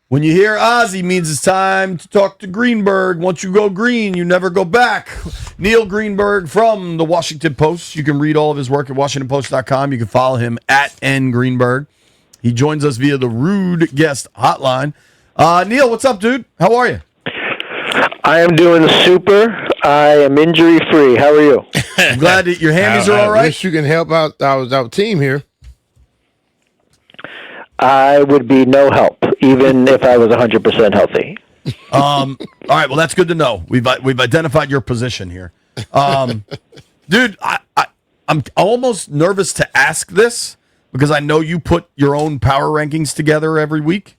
When you hear Ozzy, means it's time to talk to Greenberg. Once you go green, you never go back. Neil Greenberg from the Washington Post. You can read all of his work at WashingtonPost.com. You can follow him at @ngreenberg. He joins us via the Rude Guest Hotline. Neil, what's up, dude? How are you? I am doing super. I am injury-free. How are you? I'm glad that your hammies are all right. I wish you can help out our team here. I would be no help, even if I was 100% healthy. All right, well, that's good to know. We've identified your position here. Dude, I'm almost nervous to ask this because I know you put your own power rankings together every week.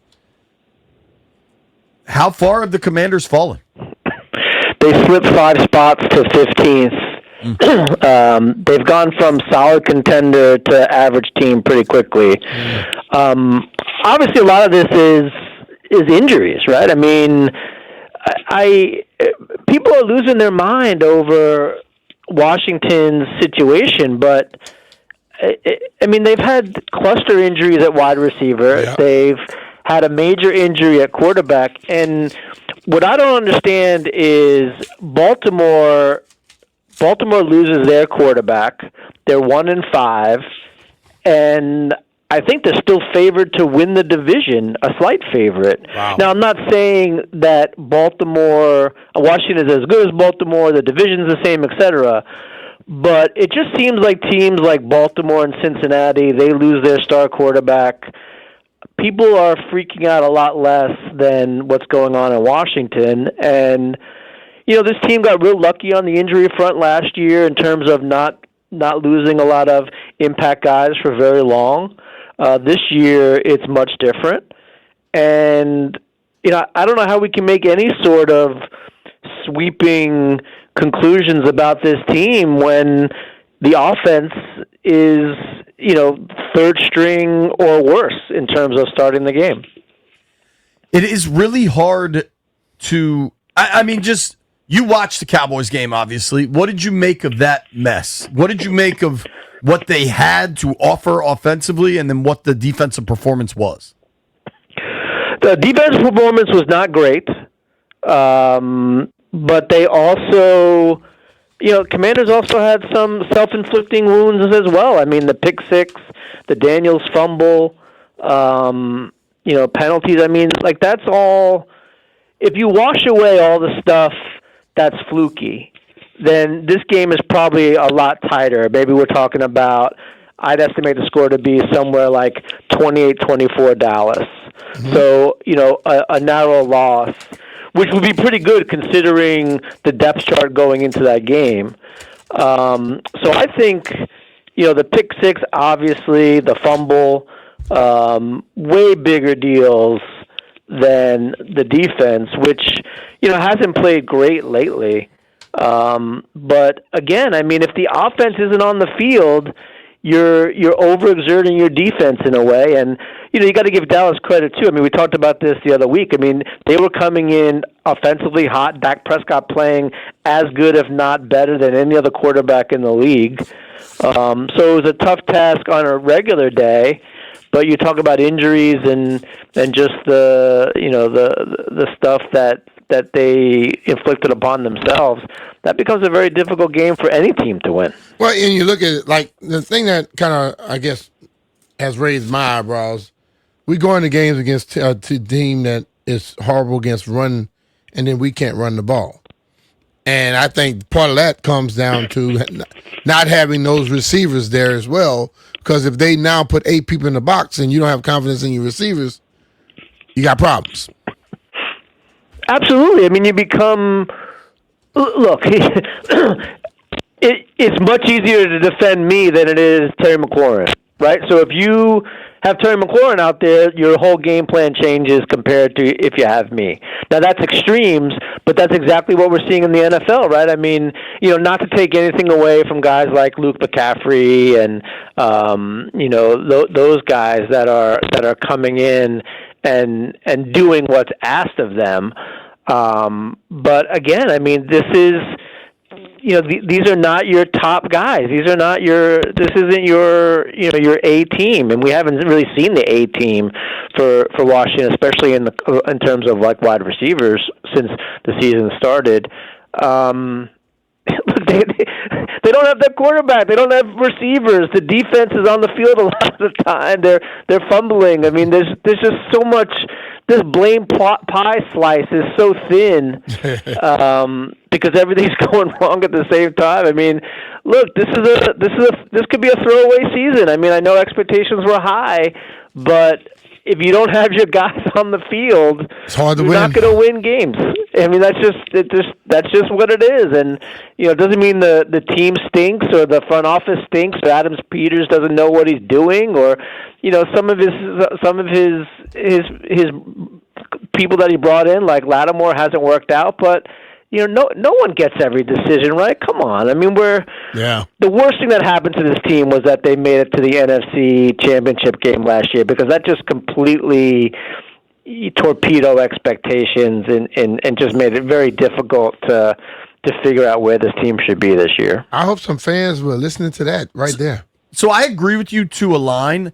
How far have the Commanders fallen? They slipped 5 spots to 15th. They've gone from solid contender to average team pretty quickly. Obviously, a lot of this is injuries, right? I mean, people are losing their mind over Washington's situation, but I mean, they've had cluster injuries at wide receiver. Yeah. They've had a major injury at quarterback, and what I don't understand is Baltimore loses their quarterback. They're 1-5, and I think they're still favored to win the division, a slight favorite. Wow. Now, I'm not saying that Washington is as good as Baltimore, the division's the same, etc., but it just seems like teams like Baltimore and Cincinnati, they lose their star quarterback. People are freaking out a lot less than what's going on in Washington, and this team got real lucky on the injury front last year in terms of not losing a lot of impact guys for very long. This year, it's much different. And, I don't know how we can make any sort of sweeping conclusions about this team when the offense is, third string or worse in terms of starting the game. It is really hard to, just... You watched the Cowboys game, obviously. What did you make of that mess? What did you make of what they had to offer offensively and then what the defensive performance was? The defensive performance was not great, but they also, Commanders also had some self-inflicting wounds as well. I mean, the pick six, the Daniels fumble, penalties. I mean, that's all. If you wash away all the stuff that's fluky, then this game is probably a lot tighter. Maybe we're talking about, I'd estimate the score to be somewhere like 28-24 Dallas. Mm-hmm. So, a narrow loss, which would be pretty good considering the depth chart going into that game. So I think, the pick six, obviously, the fumble, way bigger deals than the defense, which, hasn't played great lately. But again, I mean, if the offense isn't on the field, you're overexerting your defense in a way. And, you got to give Dallas credit too. I mean, we talked about this the other week. I mean, they were coming in offensively hot. Dak Prescott playing as good, if not better, than any other quarterback in the league. So it was a tough task on a regular day. But you talk about injuries and just the stuff that they inflicted upon themselves, that becomes a very difficult game for any team to win. Well, and you look at it, like the thing that kind of, I guess, has raised my eyebrows, we go into games against a team that is horrible against run, and then we can't run the ball. And I think part of that comes down to not having those receivers there as well, because if they now put 8 people in the box and you don't have confidence in your receivers, you got problems. Absolutely. I mean, you become – look, it's much easier to defend me than it is Terry McLaurin, right? So if you have Terry McLaurin out there, your whole game plan changes compared to if you have me. Now, that's extremes, but that's exactly what we're seeing in the NFL, right? I mean, not to take anything away from guys like Luke McCaffrey and, those guys that are coming in and doing what's asked of them. But again, I mean, this is these are not your top guys. This isn't your A team, and we haven't really seen the A team for Washington, especially in terms of like wide receivers since the season started. Look, they don't have their quarterback. They don't have receivers. The defense is on the field a lot of the time. They're fumbling. I mean, there's just so much. This blame pie slice is so thin because everything's going wrong at the same time. I mean, look, this could be a throwaway season. I mean, I know expectations were high, but if you don't have your guys on the field, it's hard to you're win. not going to win games. I mean, that's just what it is. And it doesn't mean the team stinks or the front office stinks or Adams Peters doesn't know what he's doing or some of his people that he brought in like Lattimore hasn't worked out, but no one gets every decision right. Come on. I mean, the worst thing that happened to this team was that they made it to the NFC Championship game last year because that just completely torpedo expectations and just made it very difficult to figure out where this team should be this year. I hope some fans were listening to that right there. So I agree with you to a line.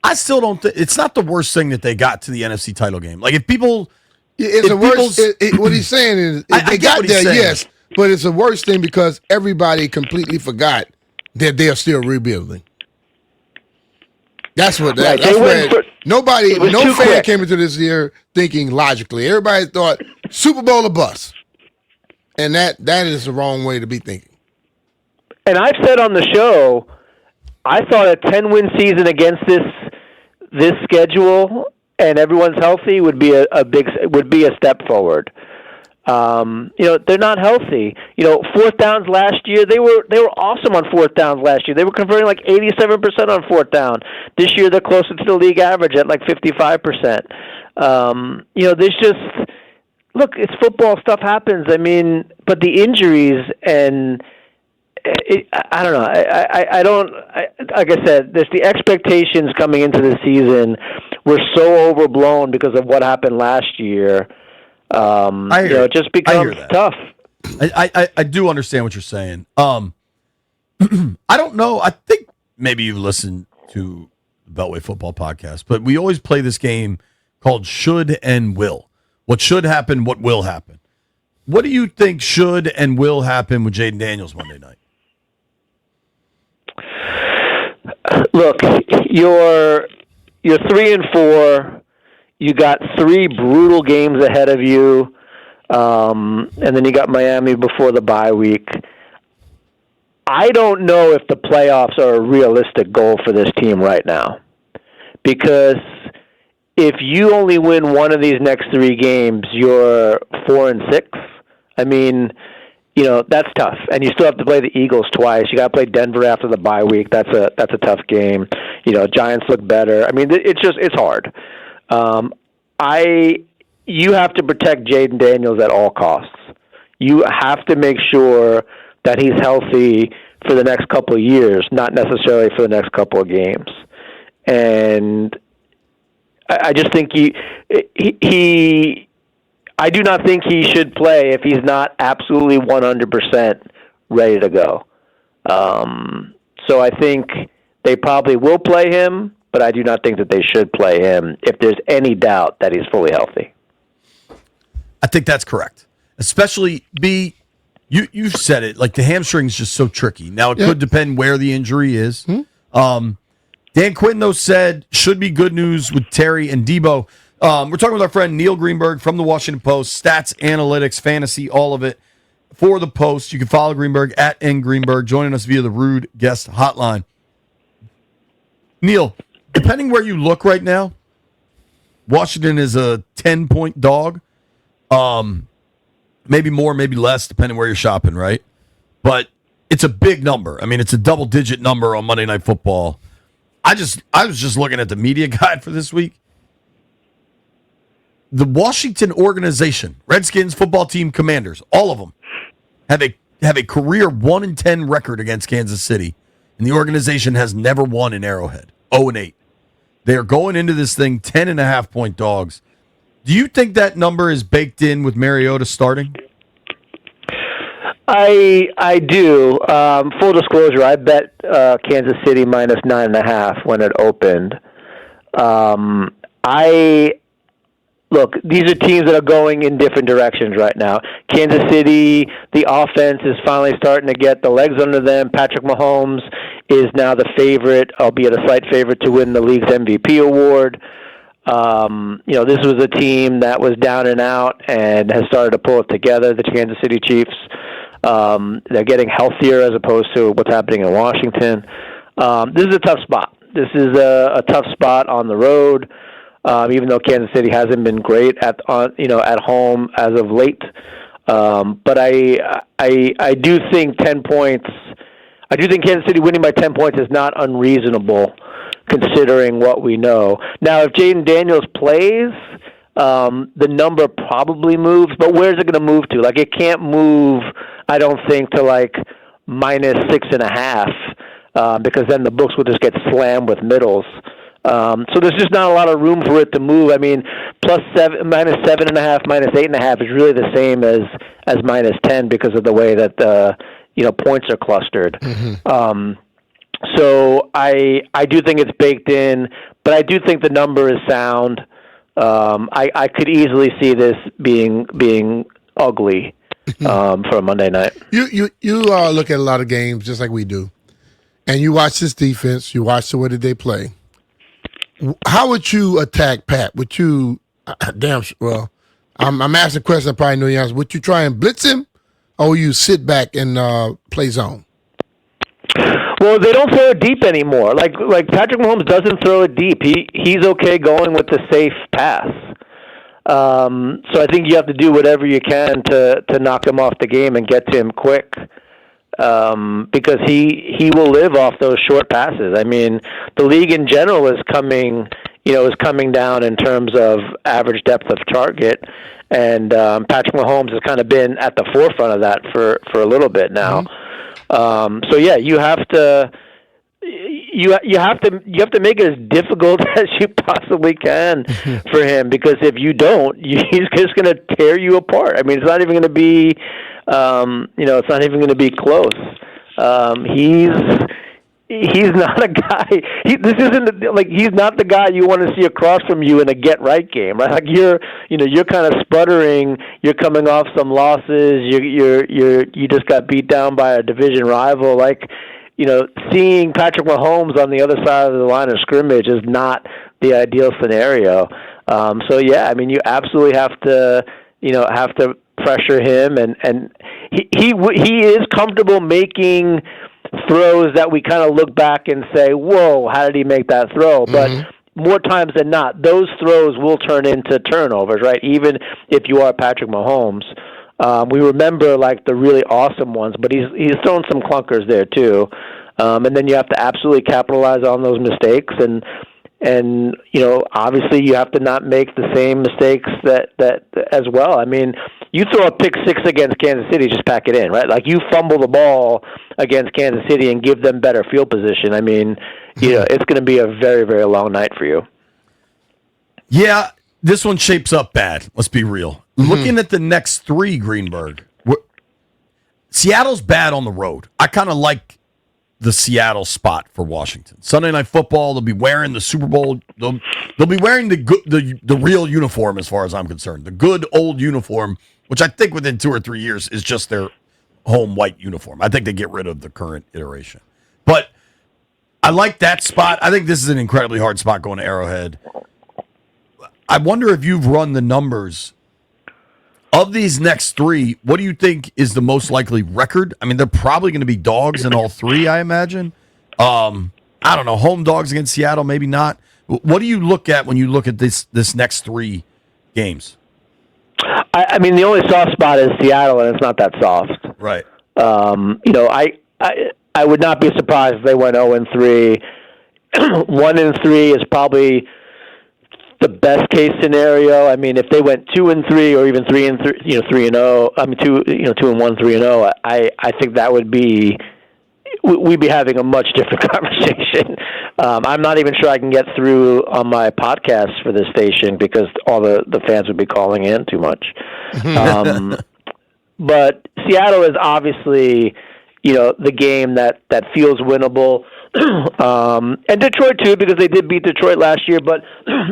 I still don't think it's not the worst thing that they got to the NFC title game. Like if people... It's a worse. What he's saying is they got there, yes, but it's a worse thing because everybody completely forgot that they are still rebuilding. That's what. Right. That's where no fan quick. came into this year thinking logically. Everybody thought Super Bowl or bust, and that is the wrong way to be thinking. And I've said on the show, I thought a 10-win season against this schedule. And everyone's healthy would be a step forward. They're not healthy. Fourth downs last year they were awesome on fourth downs last year. They were converting like 87% on fourth down. This year they're closer to the league average at like 55%. There's just it's football. Stuff happens. I mean, but the injuries and. I don't know. I don't. Like I said, there's the expectations coming into the season were so overblown because of what happened last year. It just becomes tough. I do understand what you're saying. I don't know. I think maybe you've listened to the Beltway Football Podcast, but we always play this game called Should and Will. What should happen, what will happen. What do you think should and will happen with Jayden Daniels Monday night? Look, you're 3-4. You got 3 brutal games ahead of you, and then you got Miami before the bye week. I don't know if the playoffs are a realistic goal for this team right now, because if you only win one of these next 3 games, you're 4-6. I mean, that's tough, and you still have to play the Eagles twice. You got to play Denver after the bye week. That's a tough game. Giants look better. I mean, it's hard. You have to protect Jayden Daniels at all costs. You have to make sure that he's healthy for the next couple of years, not necessarily for the next couple of games. And I just think I do not think he should play if he's not absolutely 100% ready to go. So I think they probably will play him, but I do not think that they should play him if there's any doubt that he's fully healthy. I think that's correct. Especially, B, you said it, like the hamstring's just so tricky. Now, it could depend where the injury is. Dan Quinn, though, said should be good news with Terry and Debo. We're talking with our friend Neil Greenberg from the Washington Post, stats, analytics, fantasy, all of it for the Post. You can follow Greenberg at @ngreenberg, joining us via the Rude Guest Hotline. Neil, depending where you look right now, Washington is a 10-point dog. Maybe more, maybe less, depending where you're shopping, right? But it's a big number. I mean, it's a double-digit number on Monday Night Football. I was just looking at the media guide for this week. The Washington organization, Redskins, football team, Commanders, all of them have a career 1-10 record against Kansas City, and the organization has never won in Arrowhead. 0-8. They are going into this thing 10.5-point dogs. Do you think that number is baked in with Mariota starting? I do. Full disclosure, I bet Kansas City minus 9.5 when it opened. I look, these are teams that are going in different directions right now. Kansas City, the offense is finally starting to get the legs under them. Patrick Mahomes is now the favorite, albeit a slight favorite, to win the league's MVP award. This was a team that was down and out and has started to pull it together, the Kansas City Chiefs. They're getting healthier as opposed to what's happening in Washington. This is a tough spot. This is a tough spot on the road, even though Kansas City hasn't been great at home as of late. But I do think 10 points. I do think Kansas City winning by 10 points is not unreasonable, considering what we know. Now, if Jayden Daniels plays, the number probably moves, but where's it going to move to? Like, it can't move, I don't think, to like minus 6.5, because then the books will just get slammed with middles. So there's just not a lot of room for it to move. I mean, minus 7.5, minus 8.5 is really the same as minus 10 because of the way that points are clustered. Mm-hmm. So I do think it's baked in, but I do think the number is sound. I could easily see this being ugly for a Monday night. You look at a lot of games just like we do, and you watch this defense. You watch the way that they play. How would you attack Pat? Would you I'm asking a question I probably know the answer. Would you try and blitz him, or will you sit back and play zone? Well, they don't throw it deep anymore. Like Patrick Mahomes doesn't throw it deep. He's okay going with the safe pass. So I think you have to do whatever you can to knock him off the game and get to him quick, because he will live off those short passes. I mean, the league in general is coming down in terms of average depth of target, and Patrick Mahomes has kind of been at the forefront of that for a little bit now. Mm-hmm. So yeah, you have to make it as difficult as you possibly can for him, because if you don't, he's just going to tear you apart. I mean, it's not even going to be, it's not even going to be close. He's not a guy. He's not the guy you want to see across from you in a get right game, right? Like you're kind of sputtering. You're coming off some losses. You just got beat down by a division rival. Like, seeing Patrick Mahomes on the other side of the line of scrimmage is not the ideal scenario. So yeah, I mean, you absolutely have to pressure him, and he is comfortable making throws that we kind of look back and say, whoa, how did he make that throw? But more times than not, those throws will turn into turnovers, right? Even if you are Patrick Mahomes. We remember like the really awesome ones, but he's thrown some clunkers there too. And then you have to absolutely capitalize on those mistakes, and obviously you have to not make the same mistakes that as well. I mean, you throw a pick six against Kansas City, just pack it in, right? Like you fumble the ball against Kansas City and give them better field position. I mean, it's going to be a very, very long night for you. Yeah, this one shapes up bad. Let's be real. Mm-hmm. Looking at the next three, Greenberg, Seattle's bad on the road. I kind of like the Seattle spot for Washington. Sunday Night Football, they'll be wearing the Super Bowl. They'll be wearing the real uniform, as far as I'm concerned. The good old uniform, which I think within 2 or 3 years is just their home white uniform. I think they get rid of the current iteration. But I like that spot. I think this is an incredibly hard spot going to Arrowhead. I wonder if you've run the numbers of these next three. What do you think is the most likely record? I mean, they're probably going to be dogs in all three, I imagine. I don't know, home dogs against Seattle, maybe not. What do you look at when you look at this next three games? I mean, the only soft spot is Seattle, and it's not that soft. Right. I would not be surprised if they went 0-3. 1-3 is probably the best case scenario. I mean, if they went 2-3 or even 3-3, 3-0. I mean, 2-1, 3-0. I think that would be, we'd be having a much different conversation. I'm not even sure I can get through on my podcast for this station because all the fans would be calling in too much. But Seattle is obviously, the game that feels winnable. And Detroit too, because they did beat Detroit last year. But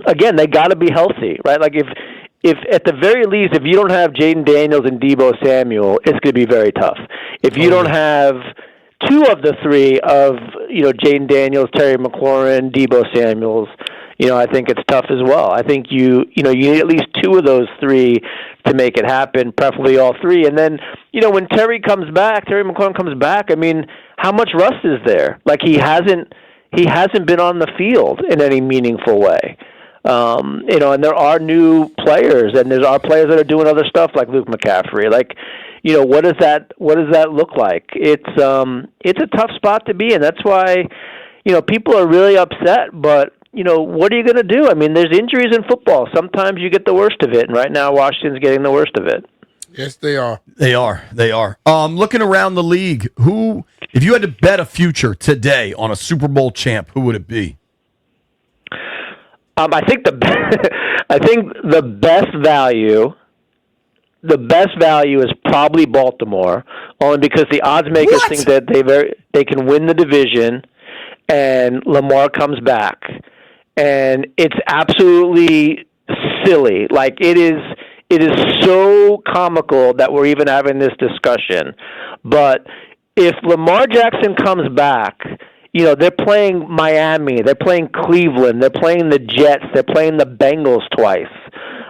again, they got to be healthy, right? Like if at the very least, if you don't have Jayden Daniels and Deebo Samuel, it's going to be very tough. If you don't have two of the three of Jayden Daniels, Terry McLaurin, Deebo Samuels, I think it's tough as well. I think you need at least two of those three to make it happen, preferably all three. And then, when Terry McLaurin comes back, I mean, how much rust is there? Like he hasn't been on the field in any meaningful way. And there are new players, and there are players that are doing other stuff like Luke McCaffrey. Like, what does that look like? It's a tough spot to be in. That's why, people are really upset, but what are you going to do? I mean, there's injuries in football. Sometimes you get the worst of it, and right now Washington's getting the worst of it. Yes, they are. They are. Looking around the league, if you had to bet a future today on a Super Bowl champ, who would it be? I think the best value is probably Baltimore, only because the odds makers think that they can win the division, and Lamar comes back, and it's absolutely silly. Like it is so comical that we're even having this discussion. But if Lamar Jackson comes back, they're playing Miami, they're playing Cleveland, they're playing the Jets, they're playing the Bengals twice.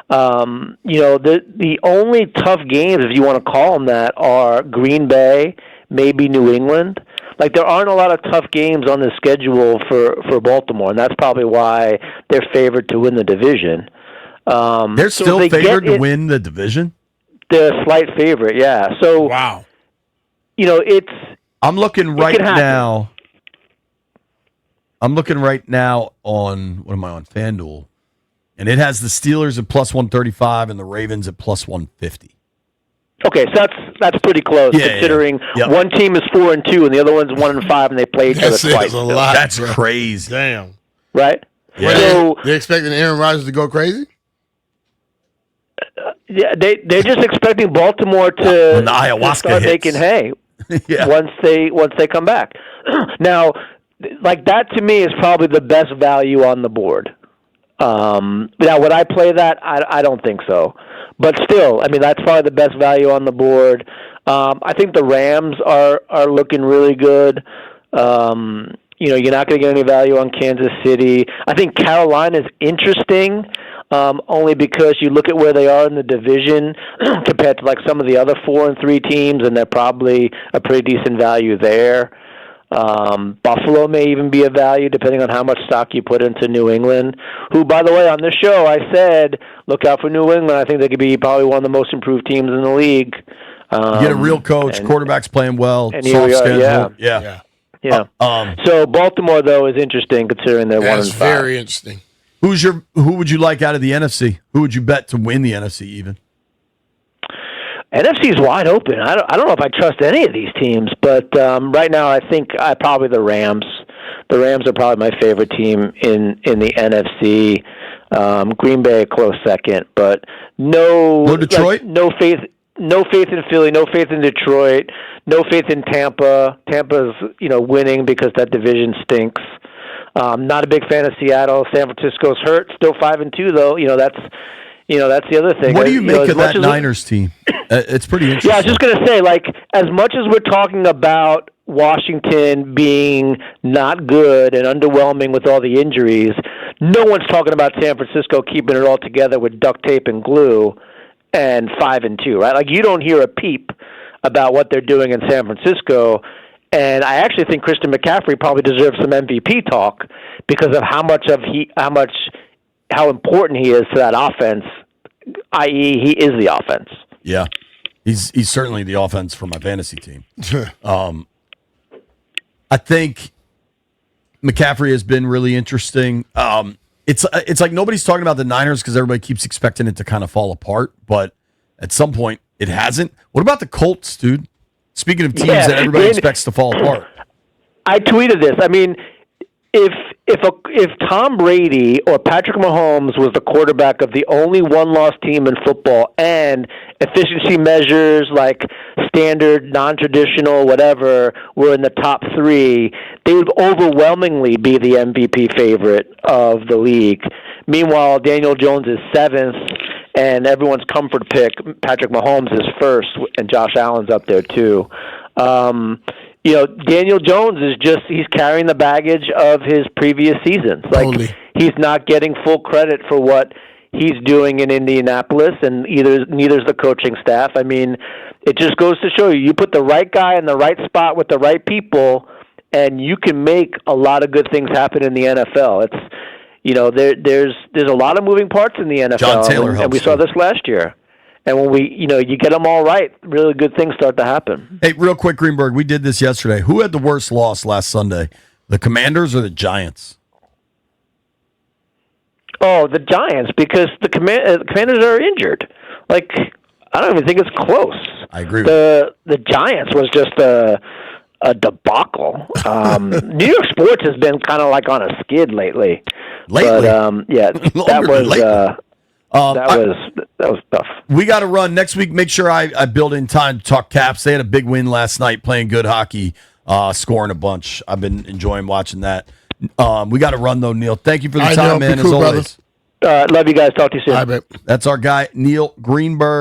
The only tough games, if you want to call them that, are Green Bay, maybe New England. Like there aren't a lot of tough games on the schedule for Baltimore, and that's probably why they're favored to win the division. They're still favored to win the division? They're a slight favorite, yeah. So wow. I'm looking right now. I'm looking right now on FanDuel, and it has the Steelers at plus 135 and the Ravens at plus 150. Okay, so that's pretty close, considering one team is 4-2 and the other one's 1-5, and they play each other twice. That's crazy. Damn. Right? Yeah. So they're expecting Aaron Rodgers to go crazy? Yeah, they're just expecting Baltimore to start making hay once they come back. Now, like that to me is probably the best value on the board. Now, would I play that? I don't think so. But still, I mean, that's probably the best value on the board. I think the Rams are looking really good. You're not going to get any value on Kansas City. I think Carolina's interesting, only because you look at where they are in the division compared to like some of the other 4-3 teams, and they're probably a pretty decent value there. Buffalo may even be a value depending on how much stock you put into New England, who, by the way, on this show I said, look out for New England. I think they could be probably one of the most improved teams in the league. You get a real coach, quarterback's playing well, and soft schedule. Yeah. So Baltimore, though, is interesting considering they're 1-5. That's very interesting. Who would you like out of the NFC? Who would you bet to win the NFC even? NFC's wide open. I don't know if I trust any of these teams, but right now I think probably the Rams. The Rams are probably my favorite team in the NFC. Green Bay a close second, but no Detroit. No faith in Philly. No faith in Detroit. No faith in Tampa. Tampa's winning because that division stinks. Not a big fan of Seattle. San Francisco's hurt. Still 5-2 though. That's the other thing. What do you make of that Niners team? It's pretty interesting. Yeah, I was just going to say, like, as much as we're talking about Washington being not good and underwhelming with all the injuries, no one's talking about San Francisco keeping it all together with duct tape and glue and 5-2, right? Like, you don't hear a peep about what they're doing in San Francisco. And I actually think Christian McCaffrey probably deserves some MVP talk because of how important he is to that offense, i.e., he is the offense. Yeah, he's certainly the offense for my fantasy team. I think McCaffrey has been really interesting. It's like nobody's talking about the Niners because everybody keeps expecting it to kind of fall apart, but at some point it hasn't. What about the Colts, dude? Speaking of teams that everybody expects to fall apart. I tweeted this. I mean, if Tom Brady or Patrick Mahomes was the quarterback of the only one-loss team in football, and efficiency measures like standard, non-traditional, whatever, were in the top 3, they would overwhelmingly be the MVP favorite of the league. Meanwhile, Daniel Jones is 7th, and everyone's comfort pick, Patrick Mahomes, is 1st, and Josh Allen's up there too. Daniel Jones he's carrying the baggage of his previous seasons. Like, he's not getting full credit for what he's doing in Indianapolis, and neither's the coaching staff. I mean, it just goes to show you put the right guy in the right spot with the right people, and you can make a lot of good things happen in the NFL. It's, there's a lot of moving parts in the NFL, John Taylor helps and we saw this last year. And when you get them all right, really good things start to happen. Hey, real quick, Greenberg, we did this yesterday. Who had the worst loss last Sunday? The Commanders or the Giants? Oh, the Giants, because the Commanders are injured. Like, I don't even think it's close. I agree. The Giants was just a debacle. New York sports has been kind of like on a skid lately. But, that was tough. We got to run next week. Make sure I build in time to talk Caps. They had a big win last night, playing good hockey, scoring a bunch. I've been enjoying watching that. We got to run though, Neil. Thank you for the time, man. As always. Love you guys. Talk to you soon. That's our guy, Neil Greenberg.